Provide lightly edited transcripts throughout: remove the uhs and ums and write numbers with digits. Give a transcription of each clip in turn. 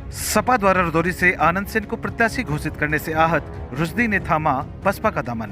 सपा द्वारा रुदौली से आनंद सेन को प्रत्याशी घोषित करने से आहत रुश्दी ने थामा बसपा का दामन।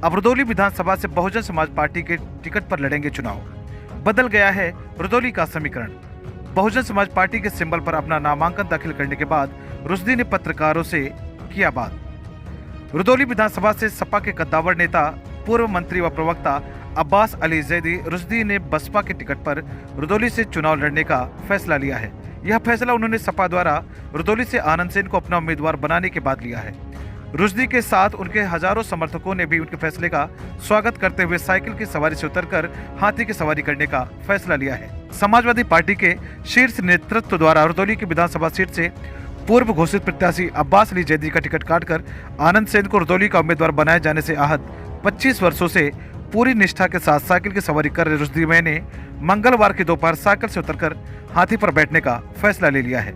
अब रुदौली विधानसभा से बहुजन समाज पार्टी के टिकट पर लड़ेंगे चुनाव। बदल गया है रुदौली का समीकरण। बहुजन समाज पार्टी के सिंबल पर अपना नामांकन दाखिल करने के बाद रुश्दी ने पत्रकारों से किया बात। रुदौली विधानसभा से सपा के कद्दावर नेता पूर्व मंत्री व प्रवक्ता अब्बास अली जैदी रुश्दी ने बसपा के टिकट पर रुदौली से चुनाव लड़ने का फैसला लिया है। यह फैसला उन्होंने सपा द्वारा रुदौली से आनंद सेन को अपना उम्मीदवार बनाने के बाद लिया है। रुश्दी के साथ उनके हजारों समर्थकों ने भी उनके फैसले का स्वागत करते हुए साइकिल की सवारी से उतरकर हाथी की सवारी करने का फैसला लिया है। समाजवादी पार्टी के शीर्ष नेतृत्व द्वारा रुदौली की विधानसभा सीट से पूर्व घोषित प्रत्याशी अब्बास अली जैदी का टिकट काटकर आनंद सेन को रुदौली का उम्मीदवार बनाए जाने से आहत 25 वर्षों से पूरी निष्ठा के साथ साइकिल की सवारी कर रहे रुश्दी ने मंगलवार की दोपहर साइकिल से उतरकर हाथी पर बैठने का फैसला ले लिया है।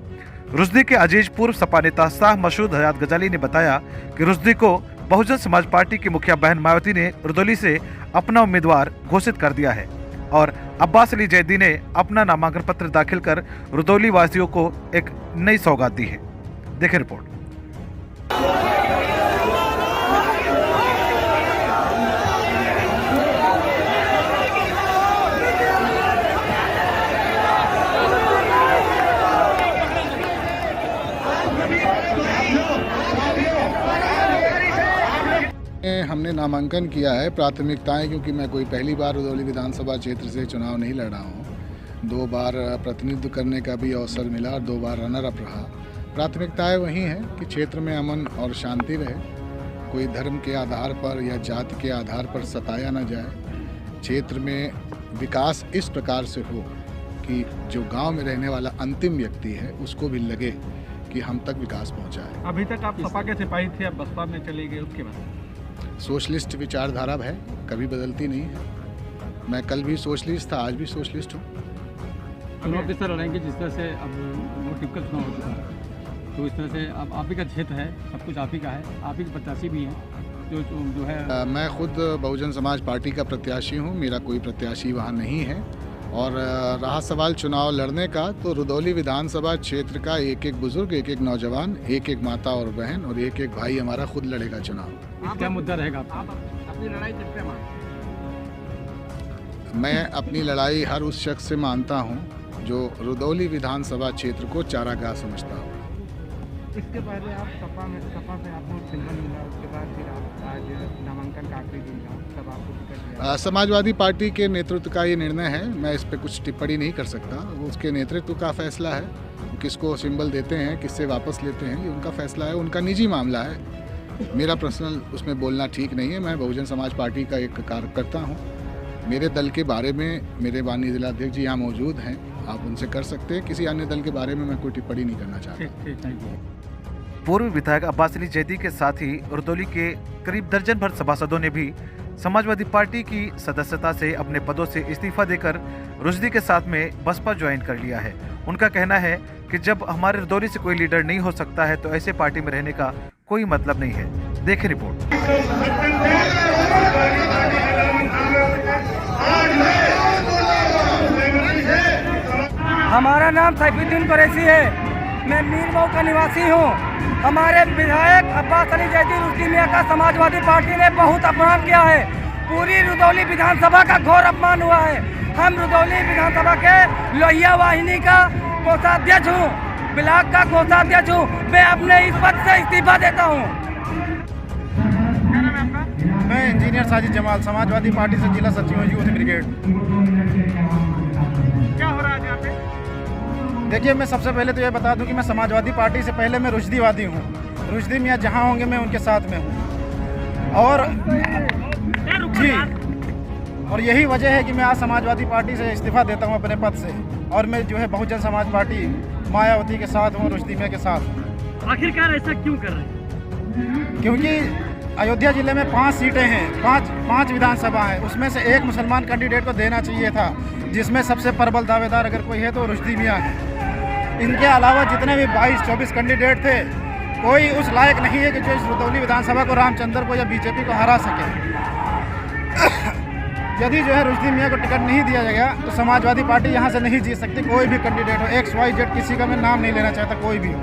रुश्दी के अजीज पूर्व सपा नेता शाह मसूद हयात गजाली ने बताया कि रुश्दी को बहुजन समाज पार्टी की मुखिया बहन मायावती ने रुदौली से अपना उम्मीदवार घोषित कर दिया है और अब्बास अली जैदी ने अपना नामांकन पत्र दाखिल कर रुदौली वासियों को एक नई सौगात दी है। देखें रिपोर्ट। हमने नामांकन किया है। प्राथमिकताएं, क्योंकि मैं कोई पहली बार रुदौली विधानसभा क्षेत्र से चुनाव नहीं लड़ा हूँ, 2 बार प्रतिनिधित्व करने का भी अवसर मिला और 2 बार रनर अप रहा। प्राथमिकताएं वही हैं कि क्षेत्र में अमन और शांति रहे, कोई धर्म के आधार पर या जाति के आधार पर सताया न जाए, क्षेत्र में विकास इस प्रकार से हो कि जो गाँव में रहने वाला अंतिम व्यक्ति है उसको भी लगे कि हम तक विकास पहुँचा है। अभी तक आप सपा के सिपाही थे, अब बसपा में चले गए, उसके बाद सोशलिस्ट विचारधारा है, कभी बदलती नहीं है। मैं कल भी सोशलिस्ट था, आज भी सोशलिस्ट हूँ। चुनाव किस तरह लड़ेंगे? जिस तरह से अब वो टिपिकल चुनाव हो चुका है, तो इस तरह से अब आप ही का क्षेत्र है, सब कुछ आप ही का है, आप ही के प्रत्याशी भी हैं जो है। मैं खुद बहुजन समाज पार्टी का प्रत्याशी हूँ, मेरा कोई प्रत्याशी वहाँ नहीं है। और रहा सवाल चुनाव लड़ने का, तो रुदौली विधानसभा क्षेत्र का एक एक बुजुर्ग, एक एक नौजवान, एक एक माता और बहन और एक एक भाई हमारा खुद लड़ेगा चुनाव। क्या मुद्दा रहेगा अपनी लड़ाई किस पे मानते? मैं अपनी लड़ाई हर उस शख्स से मानता हूँ जो रुदौली विधानसभा क्षेत्र को चारागाह समझता हूँ। इसके पहले आप सपा से आपको सिंबल मिला, उसके बाद फिर आप आज नामांकन का आखिरी दिन था, तब आपको टिकट मिला। समाजवादी पार्टी के नेतृत्व का ये निर्णय है, मैं इस पर कुछ टिप्पणी नहीं कर सकता। वो उसके नेतृत्व का फैसला है, किसको सिंबल देते हैं, किससे वापस लेते हैं, ये उनका फैसला है, उनका निजी मामला है। मेरा पर्सनल उसमें बोलना ठीक नहीं है। मैं बहुजन समाज पार्टी का एक कार्यकर्ता हूँ। मेरे दल के बारे में मेरे माननीय जिलाध्यक्ष जी यहाँ मौजूद हैं, आप उनसे कर सकते हैं। किसी अन्य दल के बारे में मैं कोई टिप्पणी नहीं करना चाहता। पूर्व विधायक अब्बास अली जैदी के साथ ही रुदौली के करीब दर्जन भर सभासदों ने भी समाजवादी पार्टी की सदस्यता से अपने पदों से इस्तीफा देकर रुश्दी के साथ में बसपा ज्वाइन कर लिया है। उनका कहना है कि जब हमारे रुदौली से कोई लीडर नहीं हो सकता है तो ऐसे पार्टी में रहने का कोई मतलब नहीं है। देखें रिपोर्ट। हमारा नाम सैफुद्दीन कुरैशी है, मैं मीरमऊ का निवासी हूँ। हमारे विधायक अब्बास अली जैदी रुश्दी मियां का समाजवादी पार्टी ने बहुत अपमान किया है। पूरी रुदौली विधानसभा का घोर अपमान हुआ है। हम रुदौली विधानसभा के लोहिया वाहिनी का कोषाध्यक्ष हूँ, ब्लॉक का कोषाध्यक्ष हूँ। मैं अपने इस पद से इस्तीफा देता हूँ। मैं इंजीनियर साजिद जमाल, समाजवादी पार्टी से जिला सचिव हूँ, यूथ ब्रिगेड। क्या हो रहा है यहाँ पे? देखिए, मैं सबसे पहले तो ये बता दूं कि मैं समाजवादी पार्टी से पहले मैं रुश्दीवादी हूँ। रुश्दी मियाँ जहाँ होंगे मैं उनके साथ में हूँ और जी, और यही वजह है कि मैं आज समाजवादी पार्टी से इस्तीफा देता हूँ अपने पद से, और मैं जो है बहुजन समाज पार्टी मायावती के साथ हूँ, रुश्दी मियाँ के साथ। आखिरकार ऐसा क्यों कर रहे हैं? क्योंकि अयोध्या जिले में 5 सीटें हैं, 5 विधानसभा हैं, उसमें से एक मुसलमान कैंडिडेट को देना चाहिए था, जिसमें सबसे प्रबल दावेदार अगर कोई है तो रुश्दी मियाँ है। इनके अलावा जितने भी 22-24 कैंडिडेट थे, कोई उस लायक नहीं है कि जो इस रुदौली विधानसभा को, रामचंद्र को या बीजेपी को हरा सके। यदि जो है रुश्दी मियाँ को टिकट नहीं दिया जाएगा तो समाजवादी पार्टी यहाँ से नहीं जीत सकती। कोई भी कैंडिडेट हो, XYZ, किसी का मैं नाम नहीं लेना चाहता, कोई भी हो।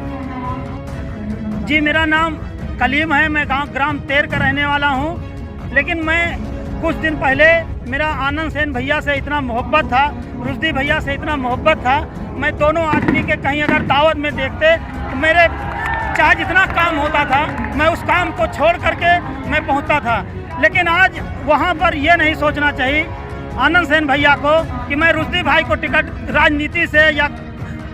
जी, मेरा नाम कलीम है, मैं ग्राम तेर का रहने वाला हूँ। लेकिन मैं कुछ दिन पहले मेरा आनंद सेन भैया से इतना मोहब्बत था, रुश्दी भैया से इतना मोहब्बत था, मैं दोनों आदमी के कहीं अगर दावत में देखते तो मेरे चाहे जितना काम होता था मैं उस काम को छोड़ करके मैं पहुंचता था। लेकिन आज वहां पर यह नहीं सोचना चाहिए आनंद सेन भैया को कि मैं रुश्दी भाई को टिकट राजनीति से या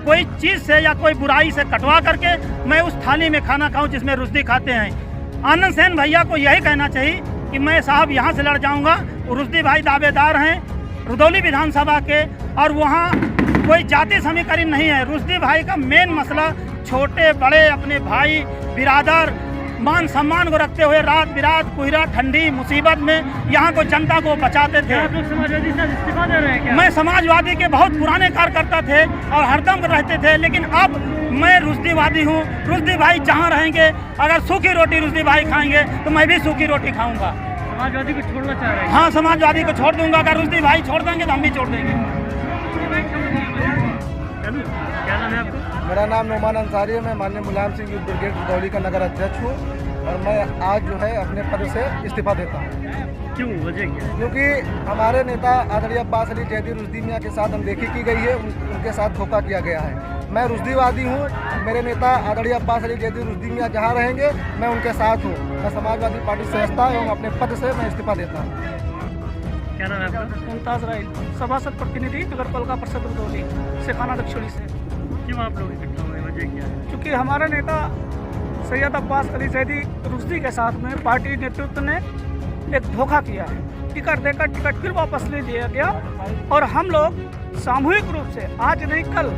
कोई चीज़ से या कोई बुराई से कटवा करके मैं उस थाली में खाना खाऊं जिसमें रुश्दी खाते हैं। आनंद सेन भैया को यही कहना चाहिए कि मैं साहब यहाँ से लड़ जाऊँगा। रुश्दी भाई दावेदार हैं रुदौली विधानसभा के, और वहाँ कोई जाति समीकरण नहीं है। रुश्दी भाई का मेन मसला छोटे बड़े अपने भाई बिरादर मान सम्मान को रखते हुए रात बिरात कोहरा ठंडी मुसीबत में यहाँ को जनता को बचाते थे। आप लोग समाजवादी से इस्तीफा दे रहे हैं क्या? मैं समाजवादी के बहुत पुराने कार्यकर्ता थे और हरदम रहते थे, लेकिन अब मैं रुश्दीवादी हूँ। रुश्दी भाई जहाँ रहेंगे, अगर सूखी रोटी रुश्दी भाई खाएंगे तो मैं भी सूखी रोटी खाऊंगा। समाजवादी को छोड़ना चाह रहे हैं? हाँ, समाजवादी को छोड़ दूंगा। अगर रुश्दी भाई छोड़ देंगे तो हम भी छोड़ देंगे। क्या नाम है आपका? मेरा नाम नोमान अंसारी है। मैं माननीय मुलायम सिंह यूथ ब्रिगेड रुदौली का नगर अध्यक्ष हूँ और मैं आज जो है अपने पद से इस्तीफा देता हूँ। क्यों, वजह क्या? क्योंकि हमारे नेता आदरणीय अब्बास अली जैदी रुश्दी मियाँ के साथ अनदेखी की गई है, उनके साथ धोखा किया गया है। मैं रुश्दीवादी हूँ, मेरे नेता आदरणीय अब्बास अली जैदी रुश्दी मियाँ जहाँ रहेंगे मैं उनके साथ हूँ। मैं समाजवादी पार्टी से हस्ता एवं अपने पद से मैं इस्तीफा देता हूँ। क्या नाम है आपका? मुमताज राइल, सभासद प्रतिनिधि नगर पालिका परिषद रुदौली, सेखाना दक्षिणी से। क्यों आप लोग इकट्ठा हुए, वजह क्या है? क्योंकि हमारे नेता सैयद अब्बास अली जैदी रुश्दी के साथ में पार्टी नेतृत्व ने एक धोखा किया है। टिकट देकर टिकट फिर वापस ले लिया गया और हम लोग सामूहिक रूप से आज नहीं कल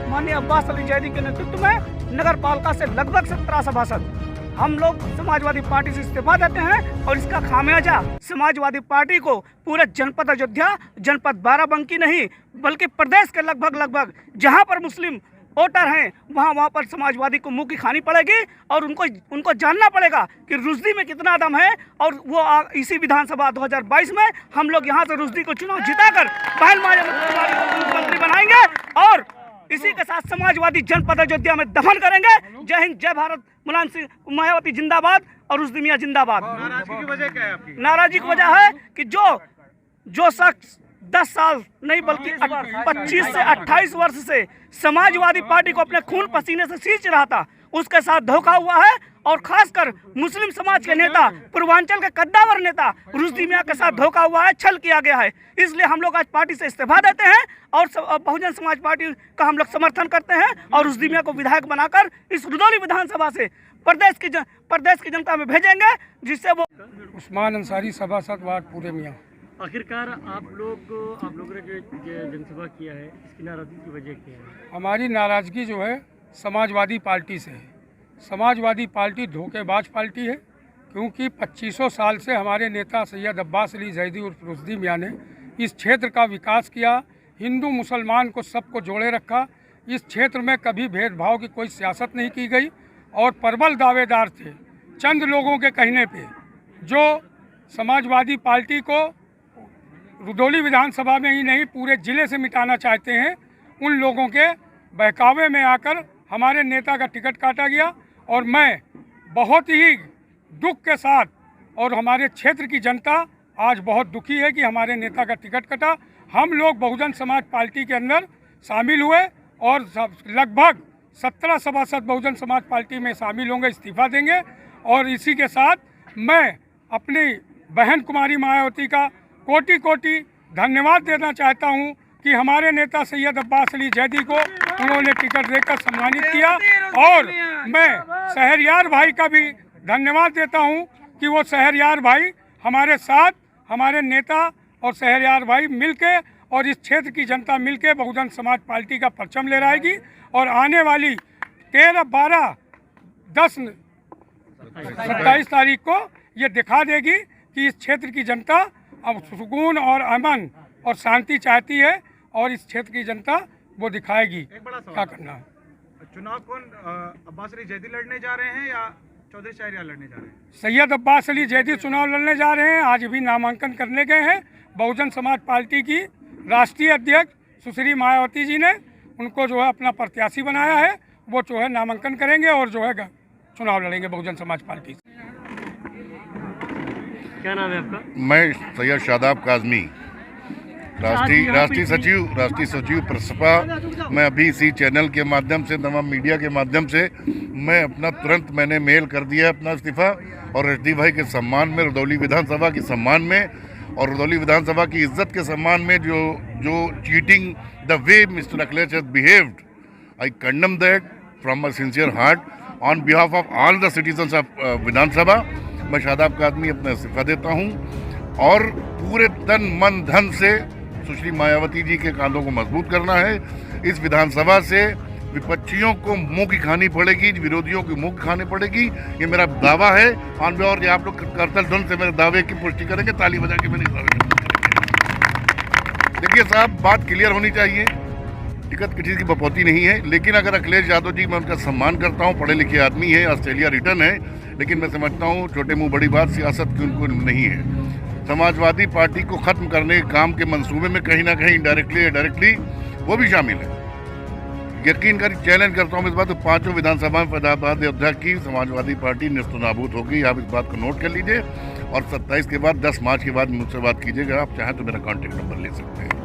माननीय अब्बास अली जैदी के नेतृत्व में नगर पालिका से लगभग 17 सभासद हम लोग समाजवादी पार्टी से इस्तीफा देते हैं और इसका खामियाजा समाजवादी पार्टी को पूरे जनपद अयोध्या, जनपद बाराबंकी नहीं बल्कि प्रदेश के लगभग जहां पर मुस्लिम वोटर हैं वहां पर समाजवादी को मुंह की खानी पड़ेगी और उनको जानना पड़ेगा कि रुश्दी में कितना दम है। और वो इसी विधानसभा 2022 में हम लोग यहाँ से रुश्दी को चुनाव जिताकर बहन मुख्यमंत्री बनाएंगे और इसी के साथ समाजवादी जनपद अयोध्या में दफन करेंगे। जय हिंद, जय भारत, मुलायम सिंह मायावती जिंदाबाद और रुश्दी मियाँ जिंदाबाद। नाराजगी की वजह क्या है आपकी? नाराजगी की वजह है कि जो शख्स 10 साल नहीं बल्कि 25 से 28 वर्ष से समाजवादी पार्टी को अपने खून पसीने से सींच रहा था, उसके साथ धोखा हुआ है। और खासकर मुस्लिम समाज के नेता, पूर्वांचल के कद्दावर नेता रुश्दी मियाँ के साथ धोखा हुआ है, छल किया गया है। इसलिए हम लोग आज पार्टी से इस्तीफा देते हैं और बहुजन समाज पार्टी का हम लोग समर्थन करते हैं और रुश्दी मियाँ को विधायक बनाकर इस रुदौली विधानसभा से प्रदेश की जनता में भेजेंगे, जिससे वो उस्मान अंसारी सभासद वार्ड पूरे मियाँ। आखिरकार आप लोगों ने जो जनसभा किया है, इसकी नाराजगी की वजह क्या है? हमारी नाराज़गी जो है समाजवादी पार्टी से है। समाजवादी पार्टी धोखेबाज पार्टी है, क्योंकि 2500 साल से हमारे नेता सैयद अब्बास अली जैदी उर्फ रुश्दी मियाँ ने इस क्षेत्र का विकास किया, हिंदू मुसलमान को सबको जोड़े रखा। इस क्षेत्र में कभी भेदभाव की कोई सियासत नहीं की गई और प्रबल दावेदार थे चंद लोगों के कहने पे, जो समाजवादी पार्टी को रुदौली विधानसभा में ही नहीं पूरे ज़िले से मिटाना चाहते हैं। उन लोगों के बहकावे में आकर हमारे नेता का टिकट काटा गया और मैं बहुत ही दुख के साथ, और हमारे क्षेत्र की जनता आज बहुत दुखी है कि हमारे नेता का टिकट कटा। हम लोग बहुजन समाज पार्टी के अंदर शामिल हुए और लगभग 17 सभासद बहुजन समाज पार्टी में शामिल होंगे, इस्तीफा देंगे। और इसी के साथ मैं अपनी बहन कुमारी मायावती का कोटि कोटि धन्यवाद देना चाहता हूं कि हमारे नेता सैयद अब्बास अली जैदी को उन्होंने टिकट देकर सम्मानित किया। और मैं शहरयार भाई का भी धन्यवाद देता हूं कि वो शहरयार भाई हमारे साथ, हमारे नेता और शहरयार भाई मिलके और इस क्षेत्र की जनता मिलके बहुजन समाज पार्टी का परचम लहराएगी और आने वाली 13, 12, 10, 27 तारीख को ये दिखा देगी कि इस क्षेत्र की जनता अब सुकून और अमन और शांति चाहती है और इस क्षेत्र की जनता वो दिखाएगी क्या करना है। चुनाव कौन अब्बास अली जैदी लड़ने जा रहे हैं या चौधरी शाहरियार लड़ने जा रहे हैं। सैयद अब्बास अली जैदी चुनाव लड़ने जा रहे हैं। आज भी नामांकन करने गए हैं। बहुजन समाज पार्टी की राष्ट्रीय अध्यक्ष सुश्री मायावती जी ने उनको जो है अपना प्रत्याशी बनाया है। वो जो है नामांकन करेंगे और जो है चुनाव लड़ेंगे बहुजन समाज पार्टी से। क्या नाम है आपका? मैं सैयद शादाब काजमी, राष्ट्रीय सचिव प्रसपा। मैं अभी इसी चैनल के माध्यम से, तमाम मीडिया के माध्यम से मैं अपना तुरंत मैंने मेल कर दिया अपना इस्तीफ़ा, और रजदी भाई के सम्मान में, रुदौली विधानसभा के सम्मान में और रुदौली विधानसभा की इज्जत के सम्मान में जो cheating, the way mister Akhilesh has behaved, I condemn that from my sincere heart on behalf of all the citizens of Vidhan Sabha. मैं शादाब कादमी अपना इस्तीफ़ा देता हूँ और पूरे तन मन धन से सुश्री मायावती जी के कांधों को मजबूत करना है। इस विधानसभा से विपक्षियों को मुंह की खानी पड़ेगी, विरोधियों की मुंह की खानी पड़ेगी। ये मेरा दावा है ऑन बिहाफ, और आप लोग करतल ध्वनि से मेरे दावे की पुष्टि करेंगे, ताली बजा के मेरे दावे की पुष्टि करेंगे। देखिए साहब, बात क्लियर होनी चाहिए, टिकट किसी की बपौती नहीं है। लेकिन अगर अखिलेश यादव जी, मैं उनका सम्मान करता हूँ, पढ़े लिखे आदमी है, ऑस्ट्रेलिया रिटर्न है, लेकिन मैं समझता हूँ छोटे मुंह बड़ी बात सियासत की उनको नहीं है। समाजवादी पार्टी को ख़त्म करने के काम के मंसूबे में कहीं ना कहीं डायरेक्टली या डायरेक्टली वो भी शामिल है। यकीन कर चैलेंज करता हूँ इस बात, तो 5 विधानसभा में फैजाबाद अयोध्या की समाजवादी पार्टी नेस्तनाबूद होगी। आप इस बात को नोट कर लीजिए और 27 के बाद 10 मार्च के बाद मुझसे बात कीजिएगा। आप चाहें तो मेरा कॉन्टेक्ट नंबर ले सकते हैं।